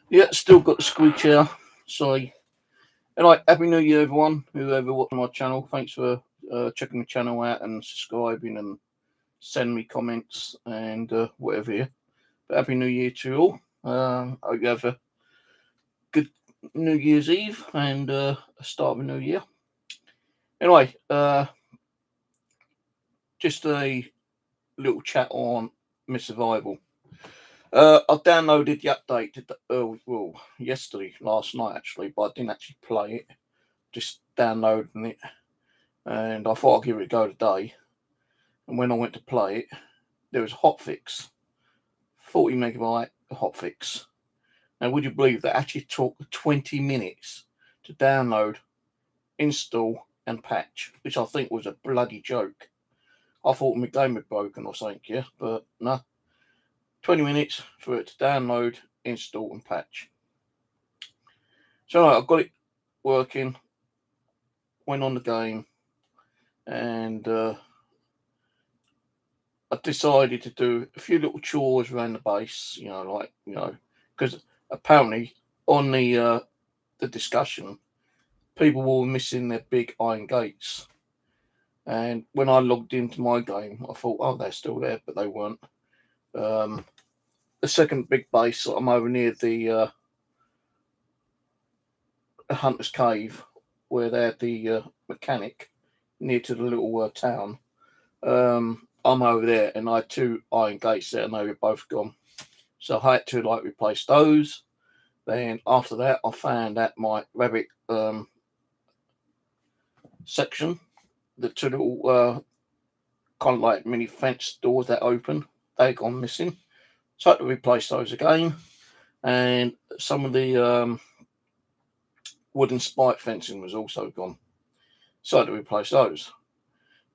Yeah, still got the squeak here. Sorry. Anyway, Happy New Year, everyone. Whoever watching my channel, thanks for checking the channel out and subscribing and sending me comments and whatever. Here. But Happy New Year to you all. I hope you have a good New Year's Eve and a start of a new year. Anyway, just a little chat on my survival. I downloaded the update yesterday, last night actually, but I didn't actually play it. Just downloading it, and I thought I'd give it a go today. And when I went to play it, there was a hotfix, 40 megabyte hotfix. Now, would you believe that actually took 20 minutes to download, install, and patch, which I think was a bloody joke. I thought my game had broken or something, yeah, but no. 20 minutes for it to download, install, and patch. So I've got it working, went on the game, and I decided to do a few little chores around the base, because apparently on the discussion, people were missing their big iron gates. And when I logged into my game, I thought, oh, they're still there, but they weren't. The second big base, I'm over near the Hunter's Cave, where they had the mechanic near to the little town. I'm over there, and I had 2 iron gates there, and they were both gone. So I had to replace those. Then after that, I found out my rabbit section, the 2 little kind of like mini fence doors that open, they gone missing. So I had to replace those again, and some of the wooden spike fencing was also gone. So I had to replace those.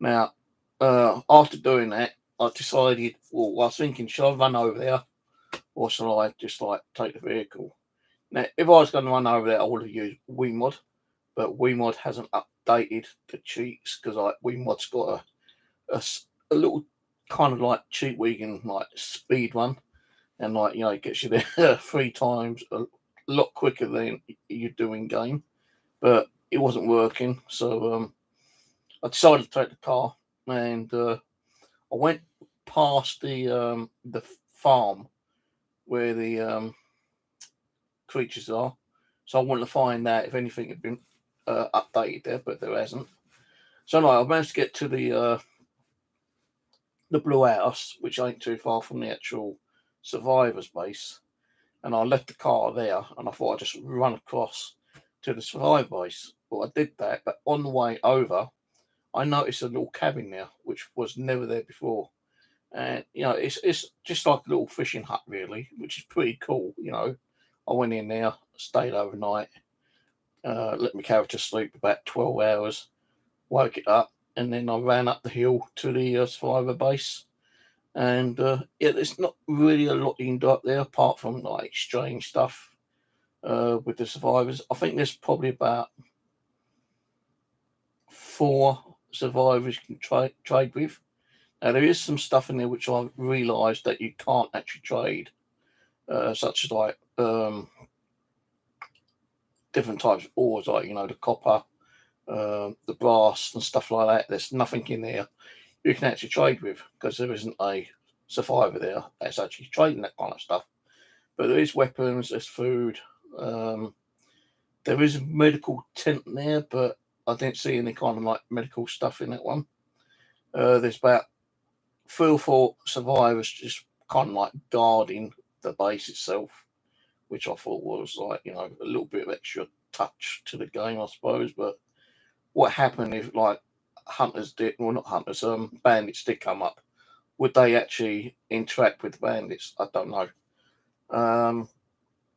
Now, after doing that, I decided, I was thinking, should I run over there, or shall I just take the vehicle? Now, if I was going to run over there, I would have used WeMod, but WeMod hasn't updated the cheats, because WeMod's got a little kind of cheat where you can speed run, and it gets you there 3 times a lot quicker than you do in game. But it wasn't working, so I decided to take the car, and I went past the farm where the creatures are. So I wanted to find out if anything had been updated there, but there hasn't. So no, I managed to get to the Blue House, which ain't too far from the actual survivors base, and I left the car there, and I thought I'd just run across to the survivor base. Well, I did that, but on the way over, I noticed a little cabin there, which was never there before. And it's just like a little fishing hut, really, which is pretty cool. I went in there, stayed overnight, let my character sleep about 12 hours, woke it up, and then I ran up the hill to the survivor base. And there's not really a lot you can do up there apart from strange stuff with the survivors. I think there's probably about 4 survivors you can trade with. Now, there is some stuff in there which I realised that you can't actually trade, such as different types of ores, the copper, the brass, and stuff like that. There's nothing in there you can actually trade with, because there isn't a survivor there that's actually trading that kind of stuff. But there is weapons, there's food, there is a medical tent there, but I didn't see any kind of medical stuff in that one. There's about 3 or 4 survivors just kind of guarding the base itself, which I thought was a little bit of extra touch to the game, I suppose. But what happened if hunters did, well, not hunters, bandits did come up? Would they actually interact with the bandits? I don't know.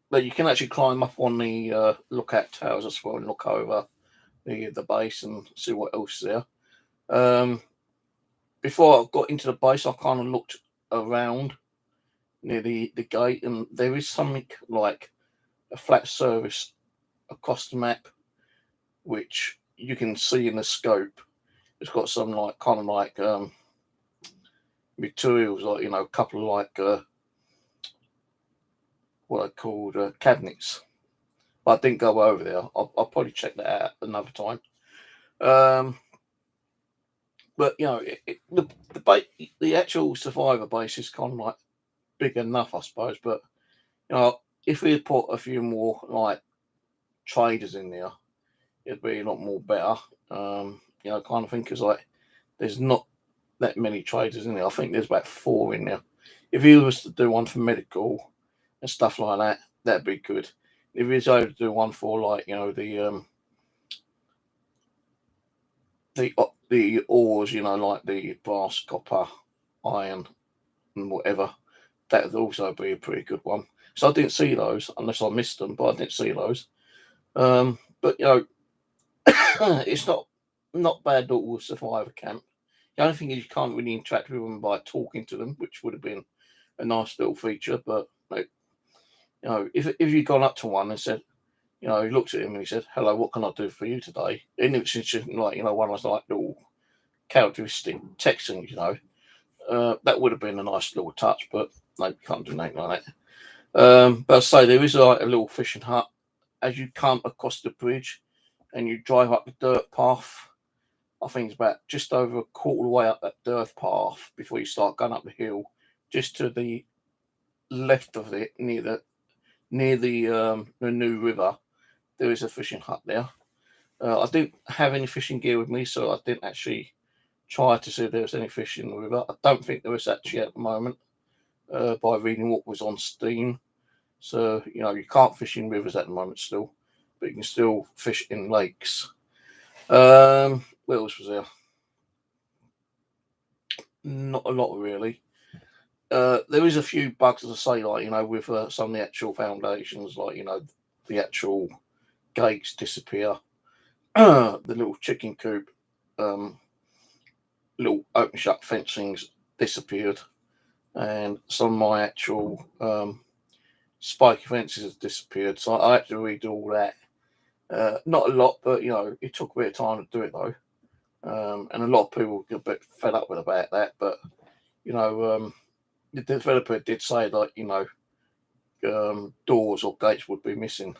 But you can actually climb up on the lookout towers as well and look over the base and see what else is there. Before I got into the base, I kind of looked around near the gate, and there is something like a flat surface across the map, which you can see in the scope. It's got some materials, like a couple of what I called cabinets. But I didn't go over there. I'll probably check that out another time. But the actual survivor base is kind of like big enough, I suppose. But if we had put a few more like traders in there, it'd be a lot more better. Kind of thing, because like there's not that many traders in there. I think there's about 4 in there. If you was to do one for medical and stuff like that, that'd be good. If you was able to do one for like the ores, like the brass, copper, iron, and whatever, that would also be a pretty good one. So I didn't see those unless I missed them, but I didn't see those. But it's not bad little survivor camp. The only thing is you can't really interact with them by talking to them, which would have been a nice little feature. But if you'd gone up to one and said, he looked at him and he said, "Hello, what can I do for you today?" And it was just like one of those like little characteristic texting, that would have been a nice little touch. But you can't do anything like that. But I say there is like a little fishing hut as you come across the bridge and you drive up the dirt path. I think it's about just over a quarter of the way up that dirt path before you start going up the hill. Just to the left of it, near the new river, there is a fishing hut there. I didn't have any fishing gear with me, so I didn't actually try to see if there was any fish in the river. I don't think there is actually at the moment, by reading what was on Steam. So, you can't fish in rivers at the moment still, but you can still fish in lakes. What else was there? Not a lot, really. There is a few bugs, as I say, like, with some of the actual foundations, like, the actual gates disappear. The little chicken coop, little open shut fencings disappeared. And some of my actual spiky fences have disappeared. So I had to redo all that. Not a lot, but it took a bit of time to do it though. And a lot of people get a bit fed up with about that. But the developer did say that doors or gates would be missing.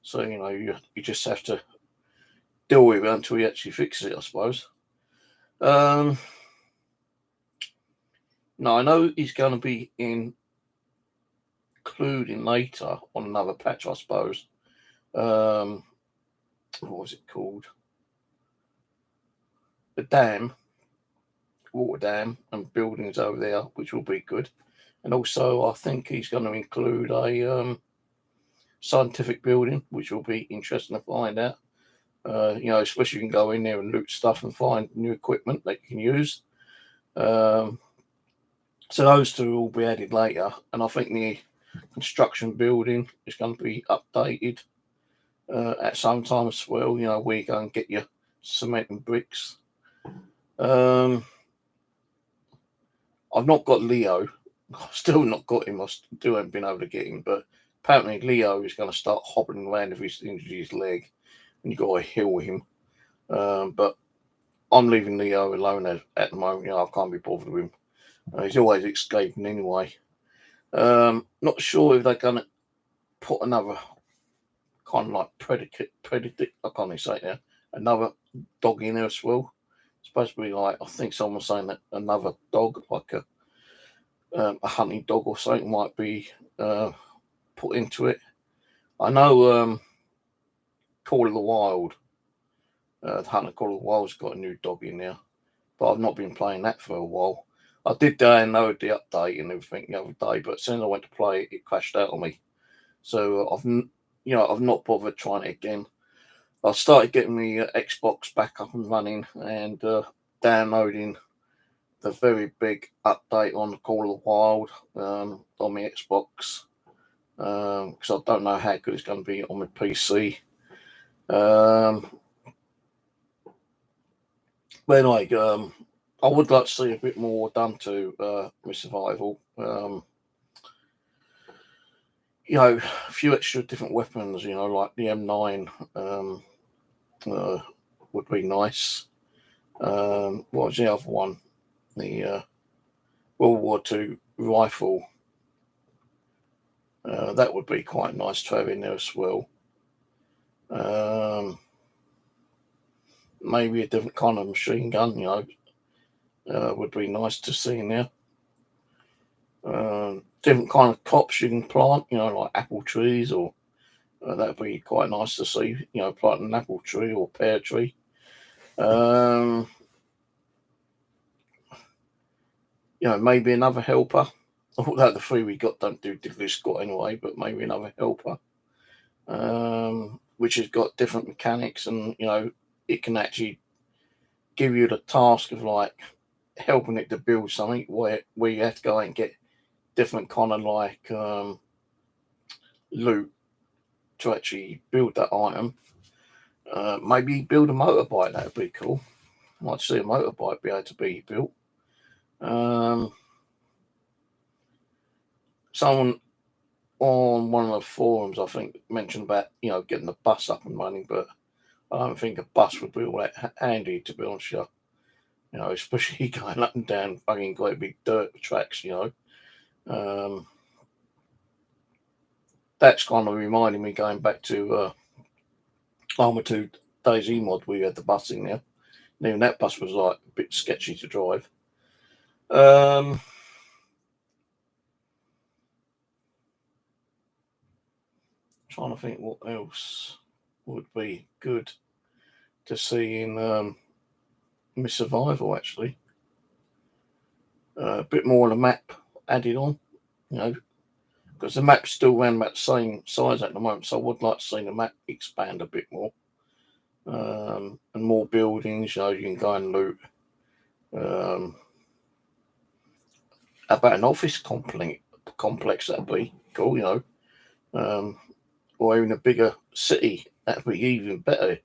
So you just have to deal with it until he actually fixes it, I suppose. No, I know he's going to be including later on another patch, I suppose. What was it called? The dam, water dam, and buildings over there, which will be good. And also, I think he's going to include a scientific building, which will be interesting to find out. Especially you can go in there and loot stuff and find new equipment that you can use. So those two will be added later, and I think the construction building is going to be updated at some time as well. Where you go and get your cement and bricks. I've not got Leo. I've still not got him. I still haven't been able to get him, but apparently Leo is going to start hobbling around if he's injured his leg, and you got to heal him. But I'm leaving Leo alone at the moment. I can't be bothered with him. He's always escaping anyway. Not sure if they're going to put another kind of like predicate. I can't even say it now. Another dog in there as well. It's supposed to be like, I think someone was saying that another dog, like a hunting dog or something, might be put into it. I know Call of the Wild, the Hunter Call of the Wild's got a new dog in there, but I've not been playing that for a while. I did download the update and everything the other day, but as soon as I went to play it, crashed out on me. So I've not bothered trying it again. I started getting the Xbox back up and running and downloading the very big update on Call of the Wild on my Xbox, because I don't know how good it's going to be on my PC. But anyway, I would like to see a bit more done to my survival. A few extra different weapons, like the M9 would be nice. What was the other one? World War II rifle. That would be quite nice to have in there as well. Maybe a different kind of machine gun, would be nice to see in there. Different kind of crops you can plant, like apple trees, or that'd be quite nice to see, planting an apple tree or pear tree. Maybe another helper. Although the three we got don't do diddly squat anyway, but maybe another helper, which has got different mechanics, and it can actually give you the task of like helping it to build something where you have to go and get different kind of like loot to actually build that item. Maybe build a motorbike. That would be cool. I'd like to see a motorbike be able to be built. Someone on one of the forums, I think, mentioned about getting the bus up and running, but I don't think a bus would be all that handy, to be honest with you. Especially going up and down fucking great big dirt tracks. That's kind of reminding me, going back to Armour 2 DayZ mod, where you had the bus in there. And even that bus was like a bit sketchy to drive. Trying to think what else would be good to see in my survival, actually. A bit more of the map added on, because the map's still around about the same size at the moment, so I would like to see the map expand a bit more. And more buildings, you can go and loot. About an office complex, that'd be cool, or even a bigger city, that'd be even better,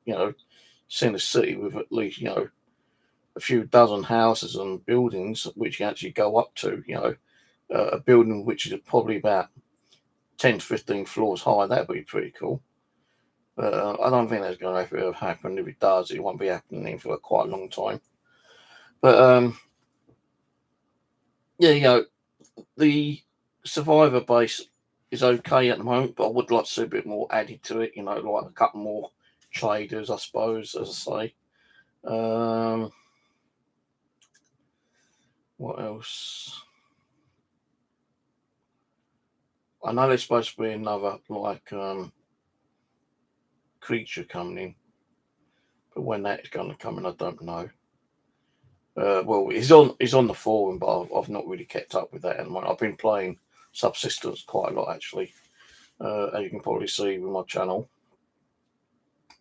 seeing a city with at least, a few dozen houses and buildings which you actually go up to, a building which is probably about 10 to 15 floors high. That'd be pretty cool. But I don't think that's going to ever happen. If it does, it won't be happening for quite a long time. But yeah, the survivor base is okay at the moment, but I would like to see a bit more added to it. Like a couple more traders, I suppose, as I say. What else? I know there's supposed to be another like creature coming in, but when that's going to come in, I don't know. Well, he's on the forum, but I've not really kept up with that at the moment. I've been playing Subsistence quite a lot, actually, as you can probably see with my channel.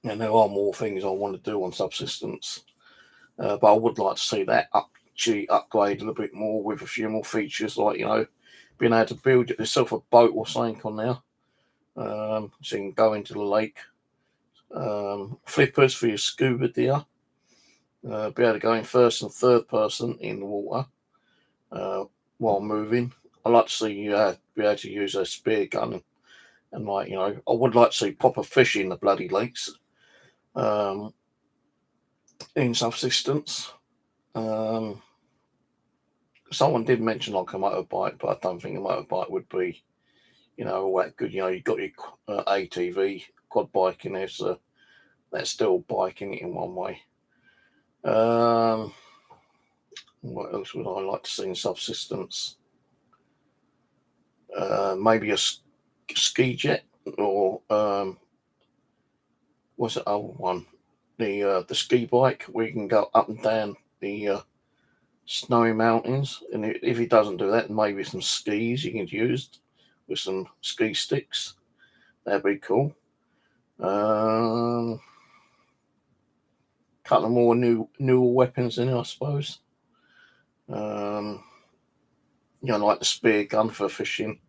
And there are more things I want to do on Subsistence, but I would like to see that actually upgrade a little bit more with a few more features, like being able to build yourself a boat or something on there, so you can go into the lake. Flippers for your scuba gear. Be able to go in first and third person in the water while moving. I like to see you be able to use a spear gun, and I would like to see proper fish in the bloody lakes in Subsistence. Someone did mention like a motorbike, but I don't think a motorbike would be all that good. You've got your ATV quad bike in there, so that's still biking it in one way. What else would I like to see in Subsistence? Maybe a ski jet, or what's the other one? The ski bike, where you can go up and down the snowy mountains. And if he doesn't do that, maybe some skis you can use with some ski sticks. That'd be cool. Couple of more newer weapons in it, I suppose. Like the spear gun for fishing.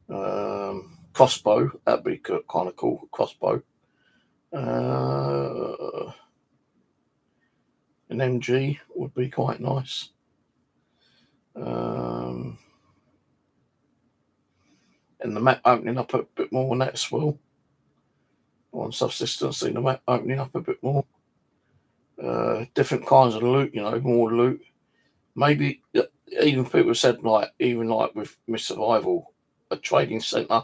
Crossbow, that'd be kind of cool. Crossbow. An MG would be quite nice. And the map opening up a bit more on that as well. On Subsistence, the map opening up a bit more. Different kinds of loot, more loot. Maybe even people said like even like with Miss Survival, a trading centre,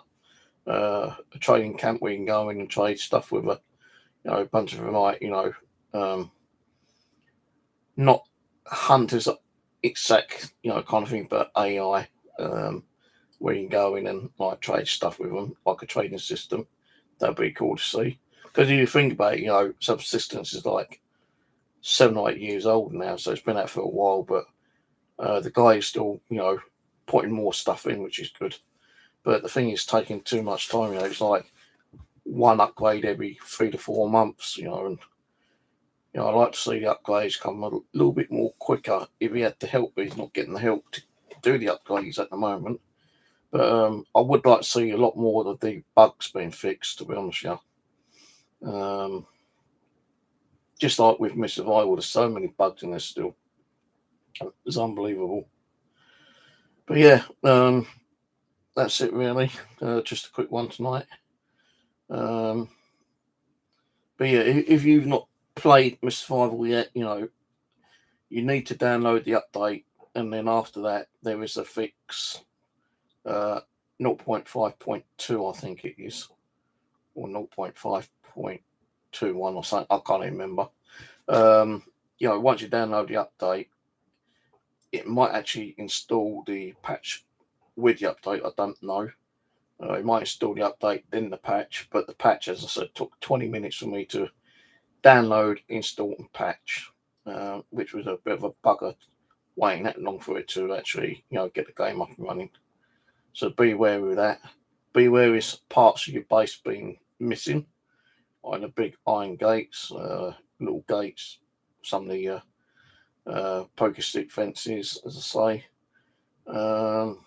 a trading camp where you can go in and trade stuff with a bunch of them like not hunters exact kind of thing, but AI, where you can go in and like trade stuff with them like a trading system. That'd be cool to see. Because if you think about it, Subsistence is like 7 or 8 years old now, so it's been out for a while. But the guy is still, putting more stuff in, which is good. But the thing is taking too much time. It's like one upgrade every 3 to 4 months. And I like to see the upgrades come a little bit more quicker. If he had the help, but he's not getting the help to do the upgrades at the moment. But I would like to see a lot more of the bugs being fixed, to be honest with you. Just like with Miss Survival, there's so many bugs in there still. It's unbelievable. But yeah, that's it really. Just a quick one tonight. But yeah, if you've not played Miss Survival yet, you need to download the update, and then after that, there is a fix. 0.5.2, I think it is, or 0.5.21 or something. I can't even remember. Once you download the update, it might actually install the patch with the update. I don't know. It might install the update, then the patch, but the patch, as I said, took 20 minutes for me to download, install, and patch, which was a bit of a bugger waiting that long for it to actually, get the game up and running. So be wary of that. Be wary of parts of your base being missing, like the big iron gates, little gates, some of the poker stick fences, as I say. But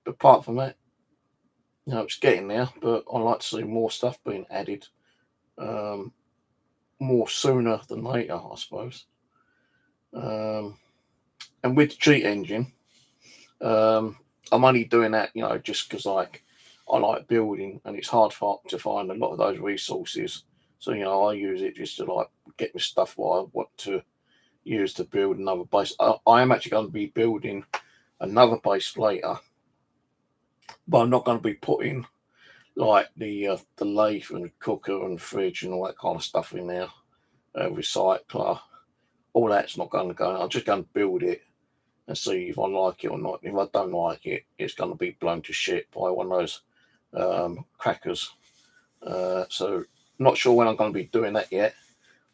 apart from that, it's getting there, but I like to see more stuff being added, more sooner than later, I suppose. And with the cheat engine, I'm only doing that, just because I like building, and it's hard to find a lot of those resources. So I use it just to like get my stuff what I want to use to build another base. I am actually going to be building another base later, but I'm not going to be putting like the lathe and cooker and fridge and all that kind of stuff in there. Recycler, all that's not going to go. I'm just going to build it and see if I like it or not. If I don't like it, it's going to be blown to shit by one of those crackers. So not sure when I'm going to be doing that yet.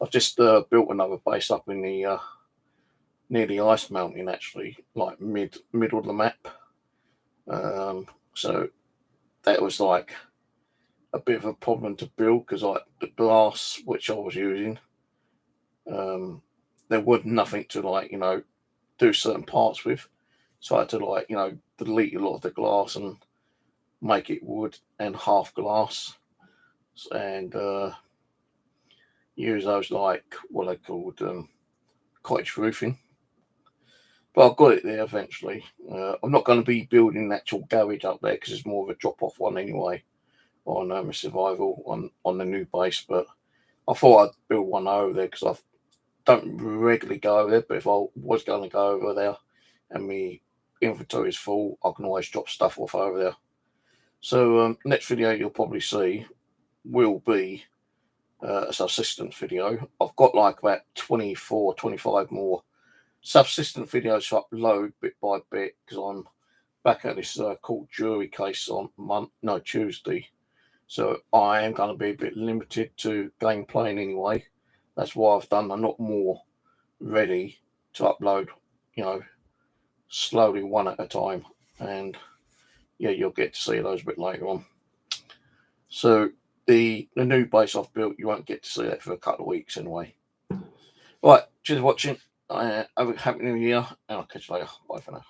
I've just built another base up in the near the ice mountain, actually, like middle of the map. So that was like a bit of a problem to build, because like the glass which I was using, there was nothing to like do certain parts with. So I had to like delete a lot of the glass and make it wood and half glass, and use those like what they called cottage roofing. But I've got it there eventually. I'm not going to be building an actual garage up there because it's more of a drop-off one anyway on Survival on the new base. But I thought I'd build one over there because I don't regularly go over there. But if I was going to go over there and my inventory is full, I can always drop stuff off over there. So next video you'll probably see will be a subsistence video. I've got like about 24, 25 more subsistence videos to upload bit by bit, because I'm back at this court jury case on Tuesday. So I am going to be a bit limited to gameplay anyway. That's why I've done a lot more ready to upload, slowly one at a time. And yeah, you'll get to see those a bit later on. So the new base I've built, you won't get to see that for a couple of weeks anyway. Right, cheers for watching. Have a happy new year, and I'll catch you later. Bye for now.